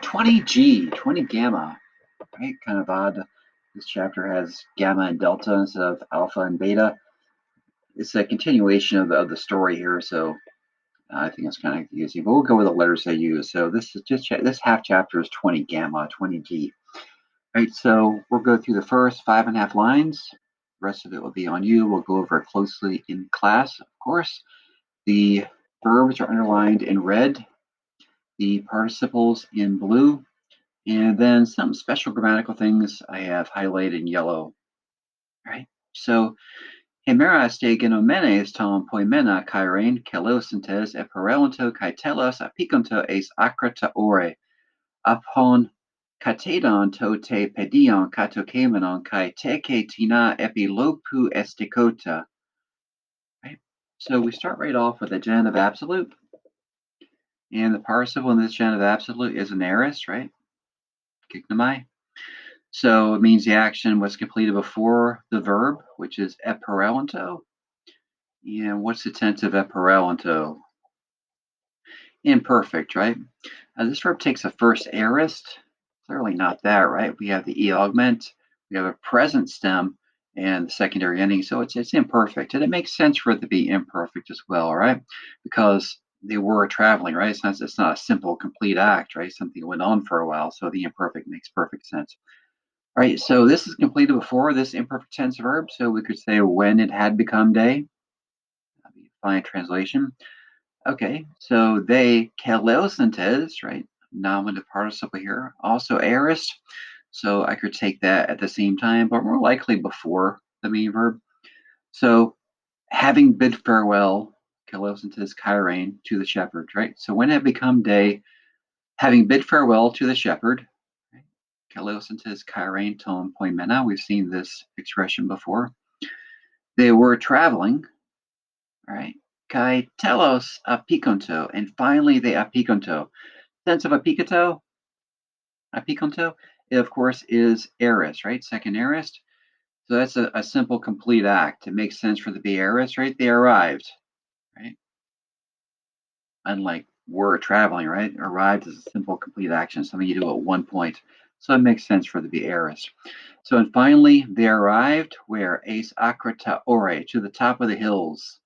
20G, 20 gamma, right? Kind of odd. This chapter has gamma and delta instead of alpha and beta. It's a continuation of the story here, so I think it's kind of confusing. But we'll go with the letters they use. So this is just this half chapter is 20 gamma, 20G. Right, so we'll go through the first 5.5 lines. The rest of it will be on you. We'll go over it closely in class, of course. The verbs are underlined in red, the participles in blue, and then some special grammatical things I have highlighted in yellow. Right? So, Hemera ste genomenes ton poimena kairein kelosyntes e parelonto kai telos apikonto es akrata ore apon katedon to te pedion katokemenon kai teke tina epilopu estikota. Right? So we start right off with the genitive absolute. And the participle in this genitive absolute is an aorist, right? Kiknomai. So it means the action was completed before the verb, which is eparelonto. And what's the tense of eparelonto? Imperfect, right? This verb takes a first aorist. Clearly not that, right? We have the e augment, we have a present stem, and the secondary ending. So it's imperfect. And it makes sense for it to be imperfect as well, right? Because they were traveling, right? It's not a simple, complete act, right? Something went on for a while. So the imperfect makes perfect sense. All right, so this is completed before this imperfect tense verb. So we could say when it had become day. That'd be a fine translation. Okay, so they keleosyntes, right? Nominative participle here. Also aorist. So I could take that at the same time, but more likely before the main verb. So having bid farewell, keleosyntes kairein, to the shepherd, right? So when it had become day, having bid farewell to the shepherd, Keleosyntes kairein ton poimena. We've seen this expression before. They were traveling, right? Kai telos apikonto, and finally they apikonto. Sense of apikonto, it of course is aorist, right? Second aorist. So that's a simple complete act. It makes sense for the be aorist, right? They arrived, right? Unlike were traveling, right? Arrived is a simple complete action, something you do at one point. So it makes sense for the be aorist. So and finally, they arrived where Ace Akrata Ore, to the top of the hills.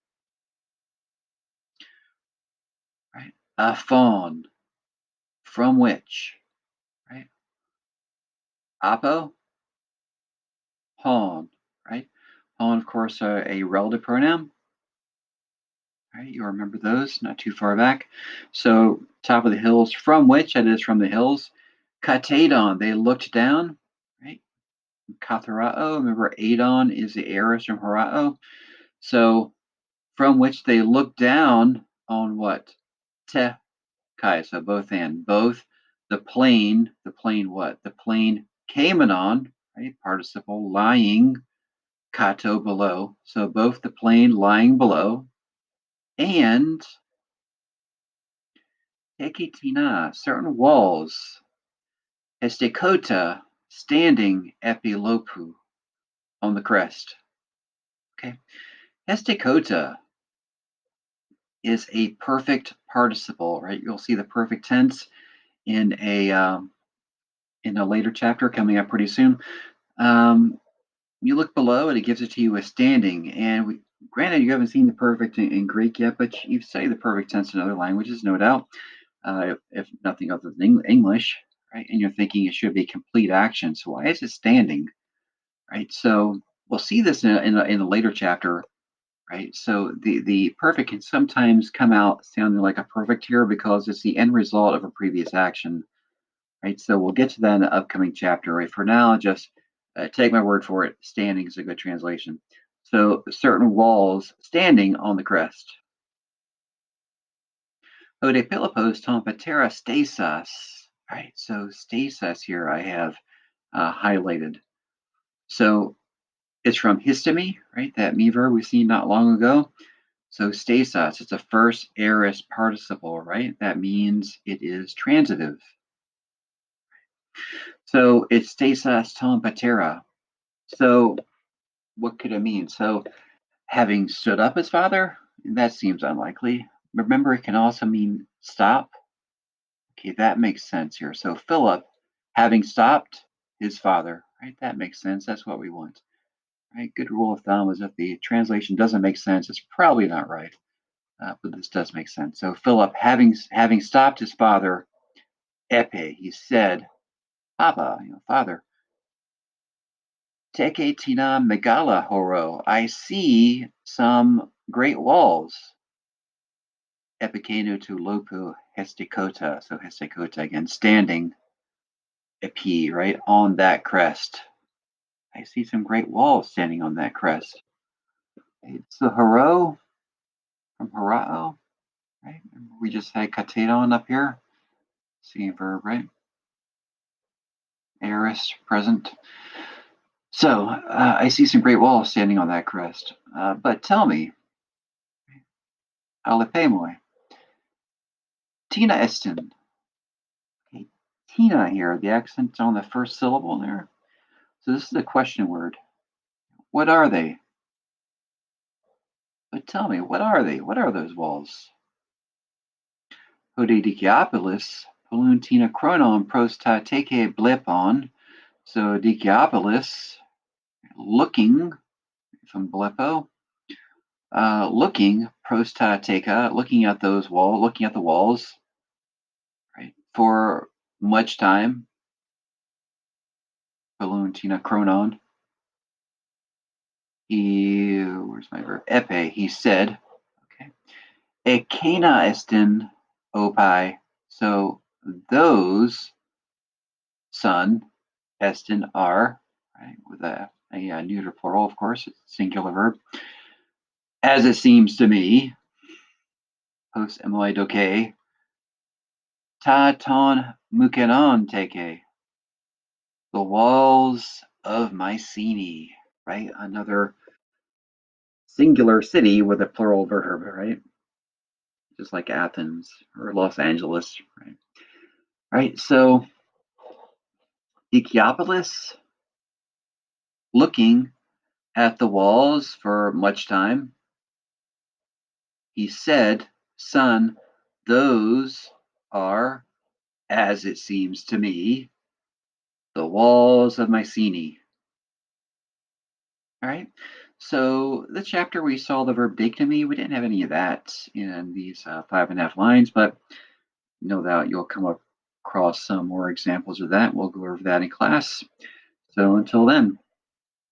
Right? Aphon, from which, right? Apo, hon, right? Hon, of course, a relative pronoun. Right? You remember those, not too far back. So top of the hills, from which, that is from the hills. Katadon, they looked down, right? Katharao, remember Adon is the aorist from Harao. So from which they looked down on what? Te Kai, so both and both the plane what? The plane Kamenon, right? Participle lying, kato below. So both the plane lying below and Tekitina, certain walls, Estekota, standing epilopu on the crest. Okay. Estekota is a perfect participle, right? You'll see the perfect tense in a later chapter coming up pretty soon. You look below and it gives it to you as standing. And granted, you haven't seen the perfect in Greek yet, but you've studied the perfect tense in other languages, no doubt, if nothing other than English, right? And you're thinking it should be complete action. So why is it standing, right? So we'll see this in a later chapter, right? So the perfect can sometimes come out sounding like a perfect here because it's the end result of a previous action, right? So we'll get to that in the upcoming chapter, right? For now, just take my word for it. Standing is a good translation. So certain walls standing on the crest. Ode Pilipos ton patera stasas. All right, so stasas here I have highlighted. So it's from histemi, right? That me verb we seen not long ago. So stasas, it's a first aorist participle, right? That means it is transitive. So it's stasas ton patera. So what could it mean? So having stood up his father, that seems unlikely. Remember, it can also mean stop. Okay, that makes sense here. So Philip, having stopped his father, right? That makes sense. That's what we want, right? Good rule of thumb is if the translation doesn't make sense, it's probably not right. But this does make sense. So Philip, having stopped his father, Epe, he said, Papa, father, Teke tina megala horo. I see some great walls. Epikenu to lopu hestikota. So hestikota again, standing epi, right, on that crest. I see some great walls standing on that crest. It's the haro from harao, right? We just had kateron up here. See verb, right? Aorist, present. So I see some great walls standing on that crest. But tell me, Alepemoy, Tina Estin. Okay, Tina here, the accent's on the first syllable there. So this is a question word. What are they? But tell me, what are they? What are those walls? Hodedikiapolis, Paluntina chronon prosta teke blepon. So Dikiapolis, looking from blepo, looking prosta teka, looking at those walls, looking at the walls, right? For much time. Paluntina chronon. Where's my verb? Epe, he said. Okay. Ekena estin opai. So those, son, estin are, right, with a neuter plural, of course, it's singular verb. As it seems to me, post emoi doke, ta ton mukenon teke, the walls of Mycenae, right? Another singular city with a plural verb, right? Just like Athens or Los Angeles, right? Right. So Dikiapolis, looking at the walls for much time, he said, son, those are, as it seems to me, the walls of Mycenae. All right. So the chapter we saw the verb dignomy, we didn't have any of that in these 5.5 lines, but no doubt you'll come across some more examples of that. We'll go over that in class. So until then.